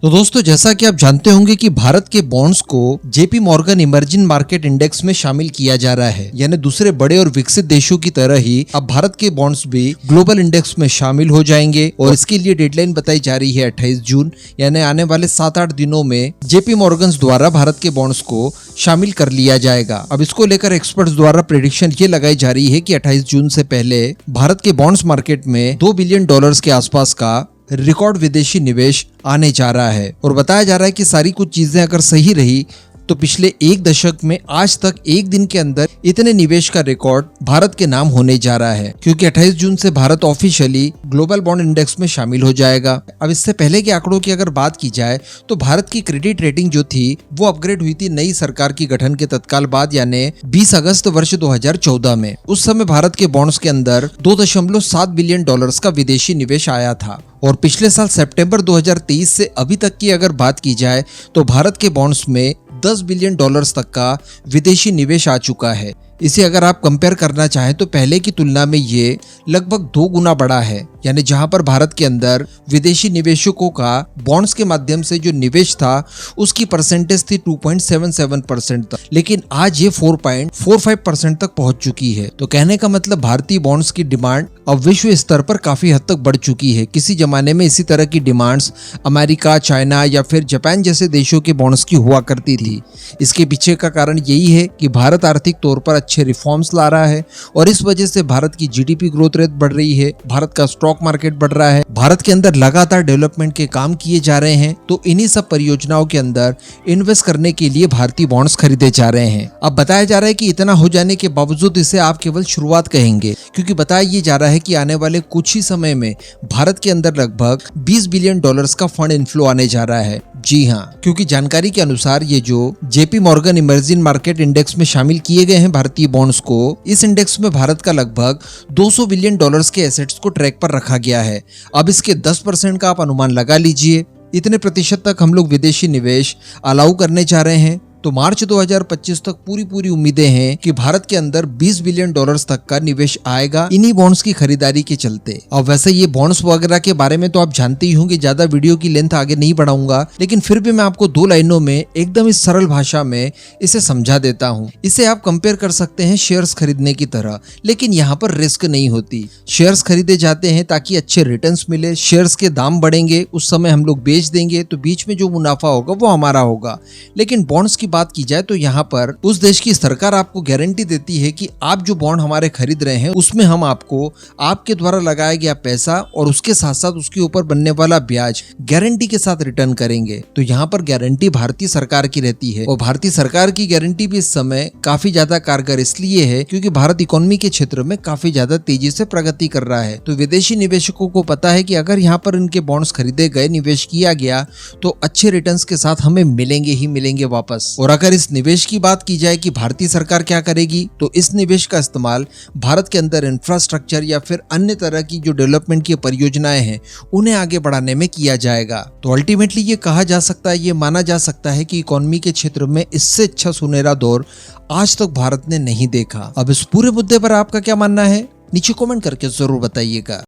तो दोस्तों, जैसा कि आप जानते होंगे कि भारत के बॉन्ड्स को JP Morgan emerging market index में शामिल किया जा रहा है। यानी दूसरे बड़े और विकसित देशों की तरह ही अब भारत के बॉन्ड्स भी ग्लोबल इंडेक्स में शामिल हो जाएंगे और इसके लिए डेडलाइन बताई जा रही है 28 जून, यानी आने वाले 7-8 दिनों में जेपी मॉर्गन द्वारा भारत के बॉन्ड्स को शामिल कर लिया जाएगा। अब इसको लेकर एक्सपर्ट्स द्वारा प्रेडिक्शन ये लगाई जा रही है कि 28 जून से पहले भारत के बॉन्ड्स मार्केट में $2 बिलियन के आसपास का रिकॉर्ड विदेशी निवेश आने जा रहा है। और बताया जा रहा है कि सारी कुछ चीजें अगर सही रही तो पिछले एक दशक में आज तक एक दिन के अंदर इतने निवेश का रिकॉर्ड भारत के नाम होने जा रहा है, क्योंकि 28 जून से Bharat officially global bond index में शामिल हो जाएगा। अब इससे पहले के आंकड़ों की अगर बात की जाए तो भारत की क्रेडिट रेटिंग जो थी वो अपग्रेड हुई थी नई सरकार की गठन के तत्काल बाद, यानी 20 अगस्त वर्ष 2014 में। उस समय भारत के बॉन्ड्स के अंदर $2.7 बिलियन का विदेशी निवेश आया था। और पिछले साल सितंबर 2023 से अभी तक की अगर बात की जाए तो भारत के बॉन्ड्स में $10 बिलियन तक का विदेशी निवेश आ चुका है। इसे अगर आप कंपेयर करना चाहें तो पहले की तुलना में ये लगभग 2 गुना बड़ा है। यानी जहां पर भारत के अंदर विदेशी निवेशकों का बॉन्ड्स के माध्यम से जो निवेश था उसकी परसेंटेज थी 2.77% तक, लेकिन आज ये 4.45% तक पहुंच चुकी है। तो कहने का मतलब भारतीय बॉन्ड्स की डिमांड अब विश्व स्तर पर काफी हद तक बढ़ चुकी है। किसी जमाने में इसी तरह की डिमांड्स अमेरिका, चाइना या फिर जापान जैसे देशों के बॉन्ड्स की हुआ करती थी। इसके पीछे का कारण यही है कि भारत आर्थिक तौर पर अच्छे रिफॉर्म्स ला रहा है और इस वजह से भारत की जीडीपी ग्रोथ रेट बढ़ रही है, भारत का स्टॉक मार्केट बढ़ रहा है, भारत के अंदर लगातार डेवलपमेंट के काम किए जा रहे हैं। तो इन्हीं सब परियोजनाओं के अंदर इन्वेस्ट करने के लिए भारतीय बॉन्ड्स खरीदे जा रहे हैं। अब बताया जा रहा है कि इतना हो जाने के बावजूद इसे आप केवल शुरुआत कहेंगे, क्योंकि बताया ये जा रहा है कि आने वाले कुछ ही समय में भारत के अंदर लगभग $20 बिलियन का फंड इनफ्लो आने जा रहा है। जी हाँ, क्योंकि जानकारी के अनुसार ये जो JP Morgan emerging market index में शामिल किए गए हैं भारतीय बॉन्ड्स को, इस इंडेक्स में भारत का लगभग $200 बिलियन के एसेट्स को ट्रैक पर रखा गया है। अब इसके 10% का आप अनुमान लगा लीजिए, इतने प्रतिशत तक हम लोग विदेशी निवेश अलाउ करने जा रहे हैं। तो मार्च 2025 तक पूरी उम्मीदें हैं कि भारत के अंदर $20 बिलियन तक का निवेश आएगा इन्हीं बॉन्ड्स की खरीदारी के चलते। और वैसे ये बॉन्ड्स वगैरह के बारे में तो आप जानते ही होंगे, ज्यादा वीडियो की लेंथ आगे नहीं बढ़ाऊंगा, लेकिन फिर भी मैं आपको 2 लाइनों में एकदम इस सरल भाषा में इसे समझा देता हूँ। इसे आप कंपेयर कर सकते हैं शेयर्स खरीदने की तरह, लेकिन यहाँ पर रिस्क नहीं होती। शेयर्स खरीदे जाते हैं ताकि अच्छे रिटर्न्स मिले, शेयर्स के दाम बढ़ेंगे, उस समय हम लोग बेच देंगे तो बीच में जो मुनाफा होगा वो हमारा होगा। लेकिन बॉन्ड्स की बात की जाए तो यहाँ पर उस देश की सरकार आपको गारंटी देती है कि आप जो बॉन्ड हमारे खरीद रहे हैं उसमें हम आपको आपके द्वारा लगाया गया पैसा और उसके साथ साथ उसके ऊपर बनने वाला ब्याज गारंटी के साथ रिटर्न करेंगे। तो यहाँ पर गारंटी भारतीय सरकार की रहती है और भारतीय सरकार की गारंटी भी इस समय काफी ज्यादा कारगर इसलिए है क्योंकि भारत इकोनॉमी के क्षेत्र में काफी ज्यादा तेजी से प्रगति कर रहा है। तो विदेशी निवेशकों को पता है कि अगर यहाँ पर इनके बॉन्ड्स खरीदे गए, निवेश किया गया तो अच्छे रिटर्न्स के साथ हमें मिलेंगे ही मिलेंगे वापस। और अगर इस निवेश की बात की जाए कि भारतीय सरकार क्या करेगी, तो इस निवेश का इस्तेमाल भारत के अंदर इंफ्रास्ट्रक्चर या फिर अन्य तरह की जो डेवलपमेंट की परियोजनाएं हैं उन्हें आगे बढ़ाने में किया जाएगा। तो अल्टीमेटली ये कहा जा सकता है, ये माना जा सकता है कि इकोनॉमी के क्षेत्र में इससे अच्छा सुनहरा दौर आज तक भारत ने नहीं देखा। अब इस पूरे मुद्दे पर आपका क्या मानना है, नीचे कमेंट करके जरूर बताइएगा।